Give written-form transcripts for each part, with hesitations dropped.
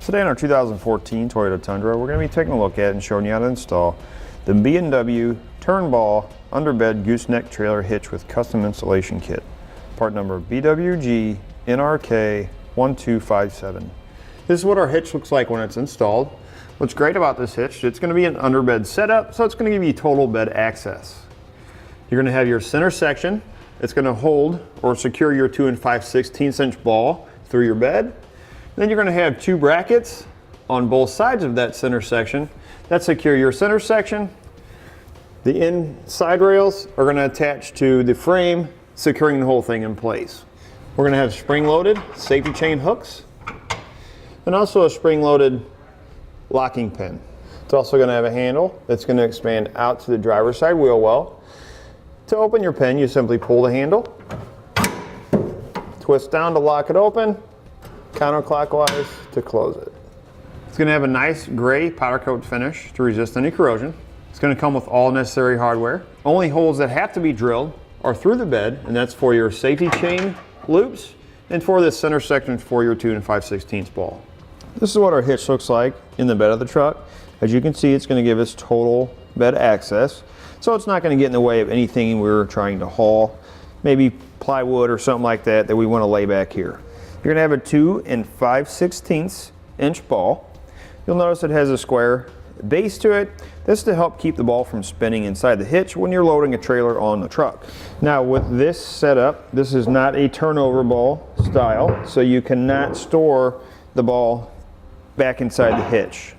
Today in our 2014 Toyota Tundra, we're going to be taking a look at and showing you how to install the B&W Turnball Underbed Gooseneck Trailer Hitch with Custom Installation Kit. Part number BWG NRK 1257. This is what our hitch looks like when it's installed. What's great about this hitch, it's going to be an underbed setup, so it's going to give you total bed access. You're going to have your center section. It's going to hold or secure your 2 5/16 inch ball through your bed. Then you're going to have two brackets on both sides of that center section that secure your center section. The inside rails are going to attach to the frame, securing the whole thing in place. We're going to have spring-loaded safety chain hooks and also a spring-loaded locking pin. It's also going to have a handle that's going to expand out to the driver's side wheel well. To open your pin, you simply pull the handle, twist down to lock it open, counterclockwise to close it. It's going to have a nice gray powder coat finish to resist any corrosion. It's going to come with all necessary hardware. Only holes that have to be drilled are through the bed, and that's for your safety chain loops and for this center section for your 2 5/16 ball. This is what our hitch looks like in the bed of the truck. As you can see, it's going to give us total bed access, so it's not going to get in the way of anything we're trying to haul, maybe plywood or something like that we want to lay back here. You're going to have a 2 5/16 inch ball. You'll notice it has a square base to it. This is to help keep the ball from spinning inside the hitch when you're loading a trailer on the truck. Now with this setup, this is not a turnover ball style, so you cannot store the ball back inside the hitch.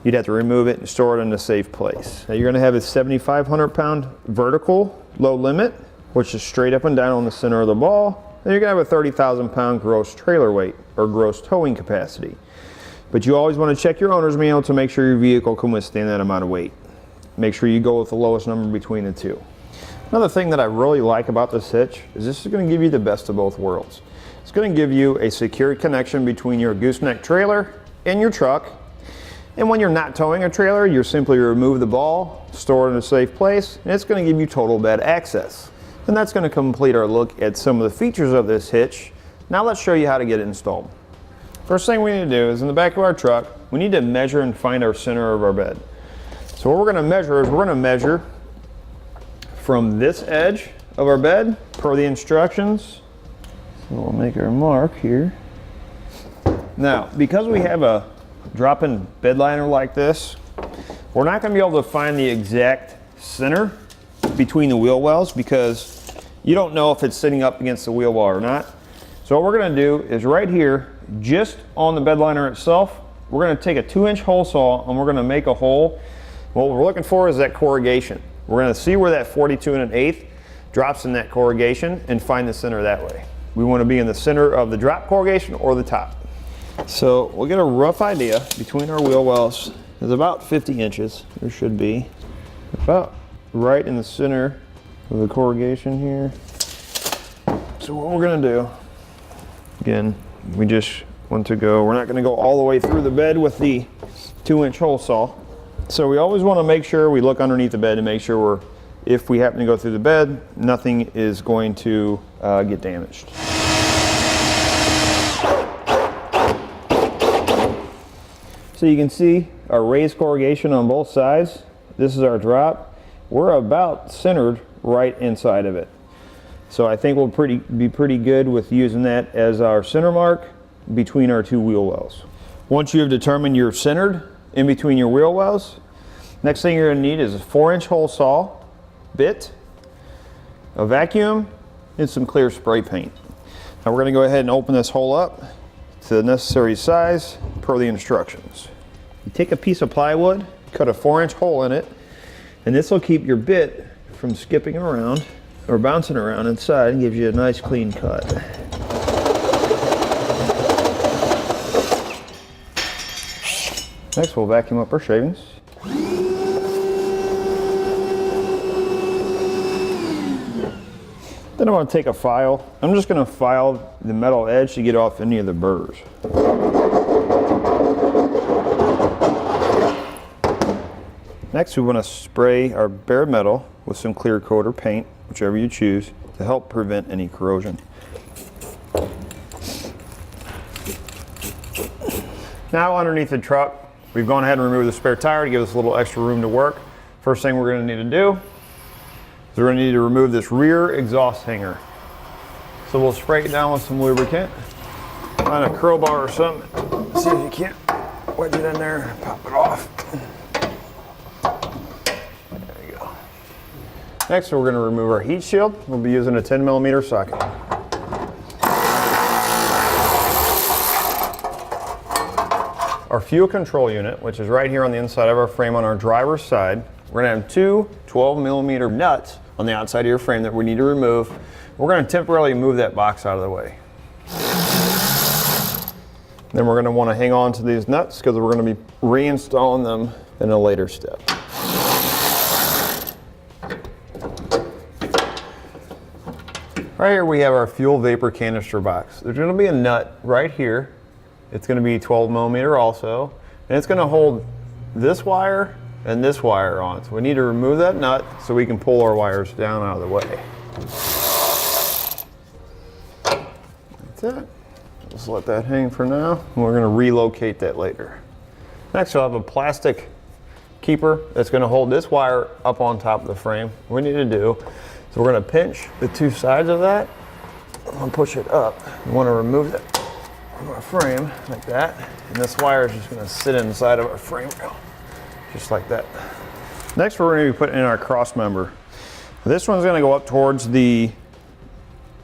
You'd have to remove it and store it in a safe place. Now you're going to have a 7,500 pound vertical load limit, which is straight up and down on the center of the ball. Then you're going to have a 30,000 pound gross trailer weight or gross towing capacity. But you always want to check your owner's manual to make sure your vehicle can withstand that amount of weight. Make sure you go with the lowest number between the two. Another thing that I really like about this hitch is this is going to give you the best of both worlds. It's going to give you a secure connection between your gooseneck trailer and your truck. And when you're not towing a trailer, you simply remove the ball, store it in a safe place, and it's going to give you total bed access. And that's going to complete our look at some of the features of this hitch. Now let's show you how to get it installed. First thing we need to do is in the back of our truck, we need to measure and find our center of our bed. So what we're going to measure is we're going to measure from this edge of our bed per the instructions. So we'll make our mark here. Now, because we have a drop-in bed liner like this, we're not going to be able to find the exact center between the wheel wells because you don't know if it's sitting up against the wheel well or not. So what we're going to do is right here, just on the bed liner itself, we're going to take a 2-inch hole saw and we're going to make a hole. What we're looking for is that corrugation. We're going to see where that 42 1/8 drops in that corrugation and find the center that way. We want to be in the center of the drop corrugation or the top. So we'll get a rough idea between our wheel wells. It's about 50 inches. There should be about right in the center of the corrugation here. So what we're going to do, again, we just want to go, we're not going to go all the way through the bed with the 2-inch hole saw. So we always want to make sure we look underneath the bed to make sure if we happen to go through the bed, nothing is going to get damaged. So you can see our raised corrugation on both sides. This is our drop. We're about centered right inside of it. So I think we'll be pretty good with using that as our center mark between our two wheel wells. Once you have determined you're centered in between your wheel wells, next thing you're going to need is a 4-inch hole saw bit, a vacuum, and some clear spray paint. Now we're going to go ahead and open this hole up to the necessary size per the instructions. You take a piece of plywood, cut a 4-inch hole in it, and this will keep your bit from skipping around or bouncing around inside and gives you a nice clean cut. Next we'll vacuum up our shavings. Then I'm going to take a file. I'm just going to file the metal edge to get off any of the burrs. Next we want to spray our bare metal with some clear coat or paint, whichever you choose, to help prevent any corrosion. Now underneath the truck, we've gone ahead and removed the spare tire to give us a little extra room to work. First thing we're going to need to do is we're going to need to remove this rear exhaust hanger. So we'll spray it down with some lubricant. Find a crowbar or something. See if you can't wedge it in there and pop it off. There you go. Next, we're going to remove our heat shield. We'll be using a 10mm socket. Our fuel control unit, which is right here on the inside of our frame on our driver's side, we're going to have two 12mm nuts on the outside of your frame that we need to remove. We're going to temporarily move that box out of the way. Then we're going to want to hang on to these nuts because we're going to be reinstalling them in a later step. Right here we have our fuel vapor canister box. There's going to be a nut right here. It's going to be 12mm also, and it's going to hold this wire and this wire on. So we need to remove that nut so we can pull our wires down out of the way. That's it. Just let that hang for now. We're going to relocate that later. Next, we'll have a plastic keeper that's going to hold this wire up on top of the frame. What we need to do is we're going to pinch the two sides of that and push it up. We want to remove that from our frame like that, and this wire is just going to sit inside of our frame just like that. Next, we're going to be putting in our cross member. This one's going to go up towards the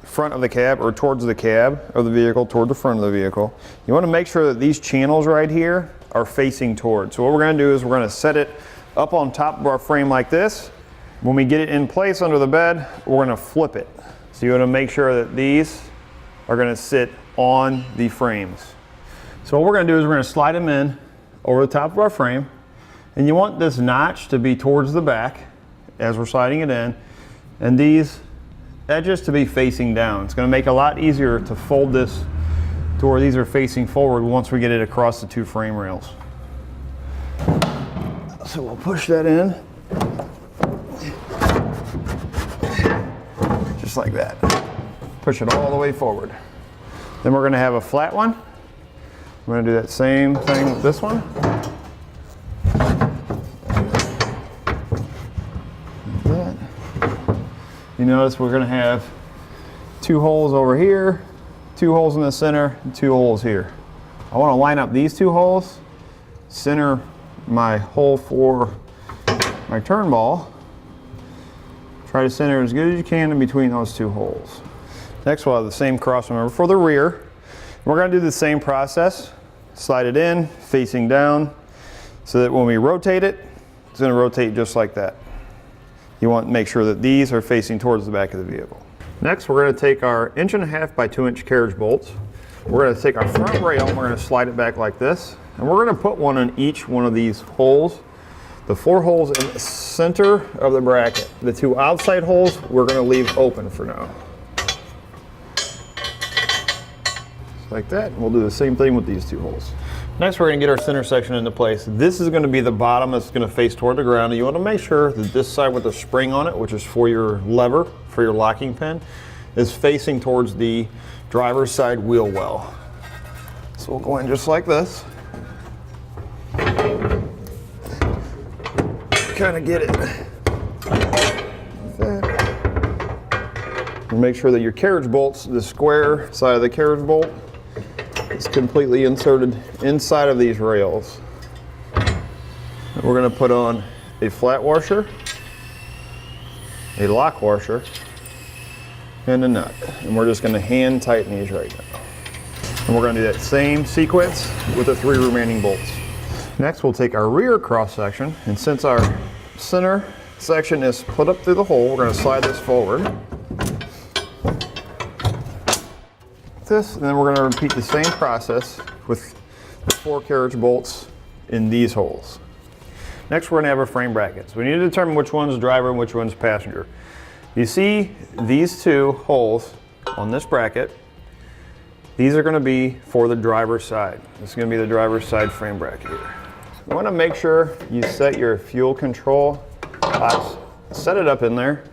front of the cab, or towards the cab of the vehicle, toward the front of the vehicle. You want to make sure that these channels right here are facing towards. So what we're going to do is we're going to set it up on top of our frame like this. When we get it in place under the bed, we're going to flip it. So you want to make sure that these are going to sit on the frames. So what we're going to do is we're going to slide them in over the top of our frame, and you want this notch to be towards the back as we're sliding it in, and these edges to be facing down. It's going to make it a lot easier to fold this to where these are facing forward once we get it across the two frame rails. So we'll push that in just like that. Push it all the way forward. Then we're going to have a flat one. We're going to do that same thing with this one. Like that. You notice we're going to have two holes over here, two holes in the center, and two holes here. I want to line up these two holes, center my hole for my turn ball. Try to center as good as you can in between those two holes. Next, we'll have the same cross member for the rear. We're going to do the same process. Slide it in, facing down, so that when we rotate it, it's going to rotate just like that. You want to make sure that these are facing towards the back of the vehicle. Next, we're going to take our 1.5 by 2-inch carriage bolts. We're going to take our front rail and we're going to slide it back like this. And we're going to put one in each one of these holes. The 4 holes in the center of the bracket. The 2 outside holes we're going to leave open for now. Like that. We'll do the same thing with these 2 holes. Next, we're going to get our center section into place. This is going to be the bottom that's going to face toward the ground. And you want to make sure that this side with the spring on it, which is for your lever, for your locking pin, is facing towards the driver's side wheel well. So we'll go in just like this. Kind of get it like that. And make sure that your carriage bolts, the square side of the carriage bolt, is completely inserted inside of these rails. And we're going to put on a flat washer, a lock washer, and a nut. And we're just going to hand tighten these right now. And we're going to do that same sequence with the 3 remaining bolts. Next, we'll take our rear cross section, and since our center section is put up through the hole, we're going to slide this forward. This, and then we're going to repeat the same process with the 4 carriage bolts in these holes. Next, we're going to have our frame brackets. We need to determine which one's driver and which one's passenger. You see these 2 holes on this bracket. These are going to be for the driver's side. This is going to be the driver's side frame bracket here. You want to make sure you set your fuel control box, set it up in there,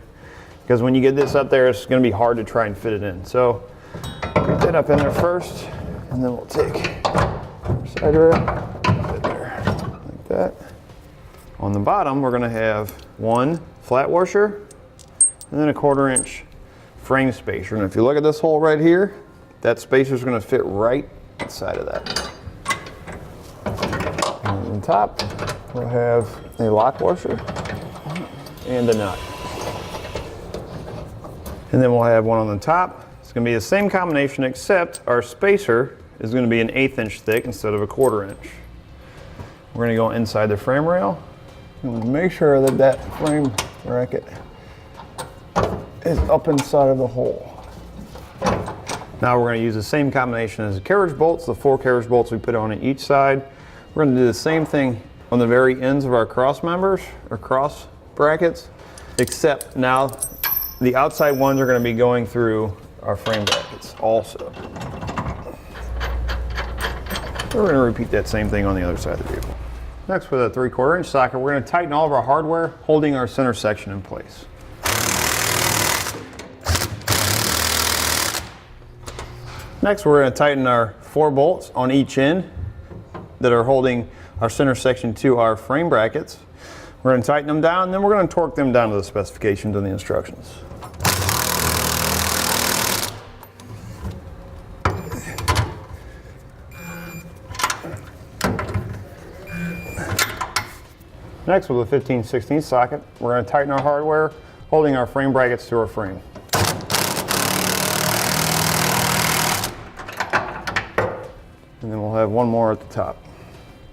because when you get this up there, it's going to be hard to try and fit it in. So get that up in there first, and then we'll take Side rail, right there, like that. On the bottom, we're gonna have one flat washer and then a 1/4 inch frame spacer. And if you look at this hole right here, that spacer is gonna fit right inside of that. And on top, we'll have a lock washer and a nut. And then we'll have one on the top. It's gonna be the same combination, except our spacer is gonna be an 1/8 inch thick instead of a 1/4 inch. We're gonna go inside the frame rail and make sure that that frame bracket is up inside of the hole. Now we're gonna use the same combination as the carriage bolts, the 4 carriage bolts we put on each side. We're gonna do the same thing on the very ends of our cross members, or cross brackets, except now the outside ones are gonna be going through our frame brackets also. We're going to repeat that same thing on the other side of the vehicle. Next, with a 3/4 inch socket, we're going to tighten all of our hardware, holding our center section in place. Next, we're going to tighten our 4 bolts on each end that are holding our center section to our frame brackets. We're going to tighten them down, and then we're going to torque them down to the specifications and the instructions. Next, with a 15/16 socket, we're going to tighten our hardware, holding our frame brackets to our frame. And then we'll have one more at the top.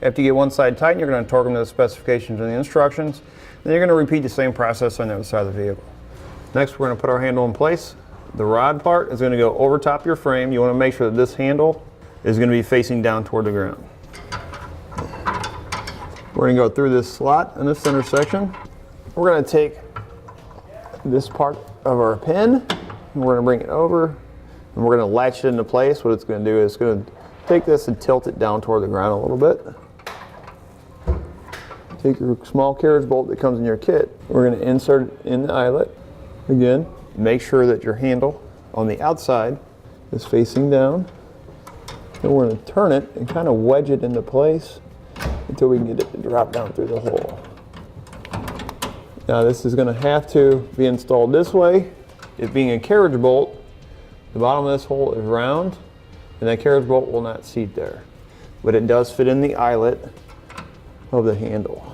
After you get one side tightened, you're going to torque them to the specifications and the instructions. Then you're going to repeat the same process on the other side of the vehicle. Next, we're going to put our handle in place. The rod part is going to go over top your frame. You want to make sure that this handle is going to be facing down toward the ground. We're going to go through this slot in the center section. We're going to take this part of our pin, and we're going to bring it over, and we're going to latch it into place. What it's going to do is it's going to take this and tilt it down toward the ground a little bit. Take your small carriage bolt that comes in your kit. We're going to insert it in the eyelet. Again, make sure that your handle on the outside is facing down. Then we're going to turn it and kind of wedge it into place until we can get it to drop down through the hole. Now this is going to have to be installed this way. It being a carriage bolt, the bottom of this hole is round, and that carriage bolt will not seat there. But it does fit in the eyelet of the handle.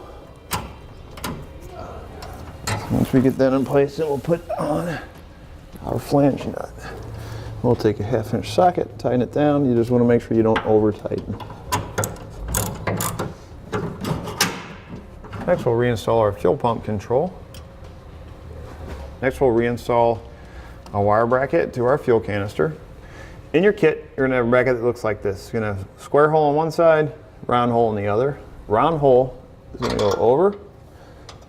Once we get that in place, then we'll put on our flange nut. We'll take a 1/2 inch socket, tighten it down. You just want to make sure you don't over tighten. Next, we'll reinstall our fuel pump control. Next, we'll reinstall a wire bracket to our fuel canister. In your kit, you're going to have a bracket that looks like this. You're going to have a square hole on one side, round hole on the other. Round hole is going to go over.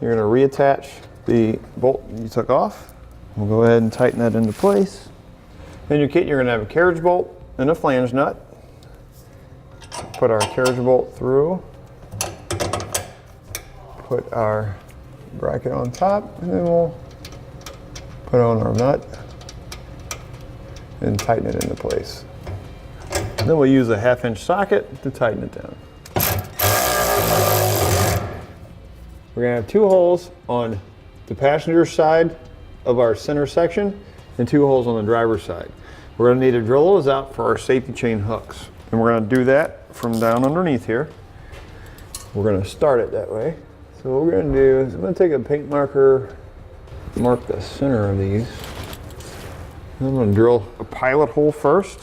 You're going to reattach the bolt you took off. We'll go ahead and tighten that into place. In your kit, you're going to have a carriage bolt and a flange nut. Put our carriage bolt through. Put our bracket on top, and then we'll put on our nut and tighten it into place. Then we'll use a 1/2 inch socket to tighten it down. We're going to have 2 holes on the passenger side of our center section and 2 holes on the driver's side. We're going to need to drill those out for our safety chain hooks. And we're going to do that from down underneath here. We're going to start it that way. So what we're going to do is I'm going to take a paint marker, mark the center of these. And I'm going to drill a pilot hole first.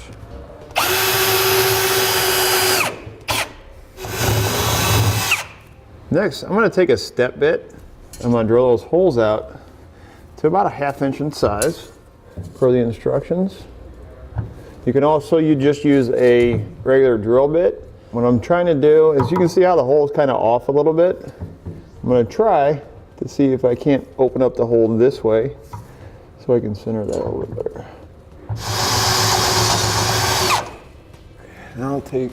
Next, I'm going to take a step bit. I'm going to drill those holes out to about a 1/2 inch in size per the instructions. You can also just use a regular drill bit. What I'm trying to do is, you can see how the hole is kind of off a little bit. I'm going to try to see if I can't open up the hole this way so I can center that over there. Now I'll take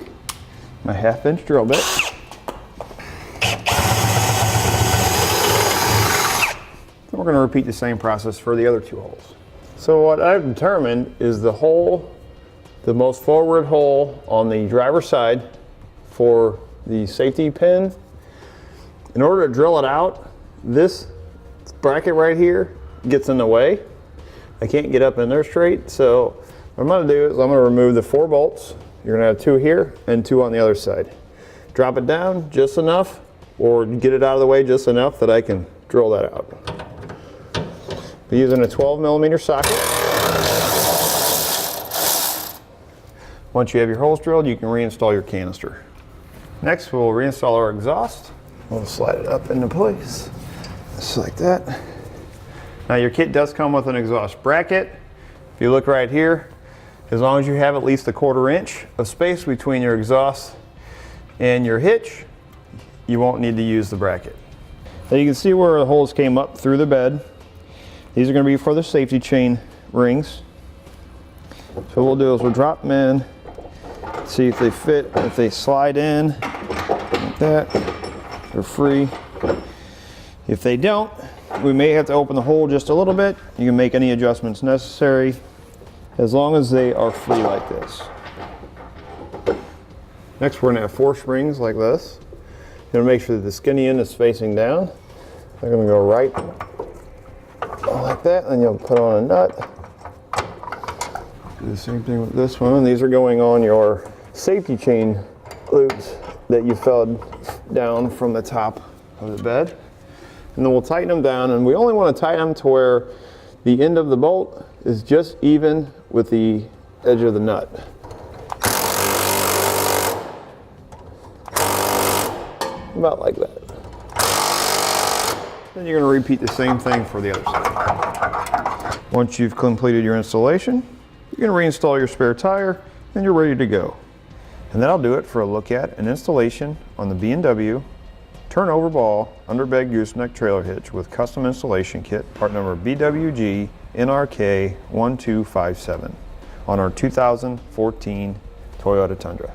my 1/2 inch drill bit. And we're going to repeat the same process for the other 2 holes. So what I've determined is the hole, the most forward hole on the driver's side, for the safety pin. In order to drill it out, this bracket right here gets in the way. I can't get up in there straight, so what I'm gonna do is I'm gonna remove the 4 bolts. You're gonna have 2 here and 2 on the other side. Drop it down just enough, or get it out of the way just enough that I can drill that out. Be using a 12mm socket. Once you have your holes drilled, you can reinstall your canister. Next, we'll reinstall our exhaust. We'll slide it up into place, just like that. Now your kit does come with an exhaust bracket. If you look right here, as long as you have at least 1/4 inch of space between your exhaust and your hitch, you won't need to use the bracket. Now you can see where the holes came up through the bed. These are going to be for the safety chain rings. So what we'll do is we'll drop them in, see if they fit. If they slide in like that, they're free. If they don't, we may have to open the hole just a little bit. You can make any adjustments necessary as long as they are free like this. Next, we're going to have 4 springs like this. You're going to make sure that the skinny end is facing down. They're going to go right like that, and you'll put on a nut. Do the same thing with this one. These are going on your safety chain loops that you fed down from the top of the bed. And then we'll tighten them down, and we only want to tighten them to where the end of the bolt is just even with the edge of the nut. About like that. Then you're going to repeat the same thing for the other side. Once you've completed your installation, you're going to reinstall your spare tire and you're ready to go. And that'll do it for a look at an installation on the B&W turnover ball underbed gooseneck trailer hitch with custom installation kit, part number BWG NRK 1257 on our 2014 Toyota Tundra.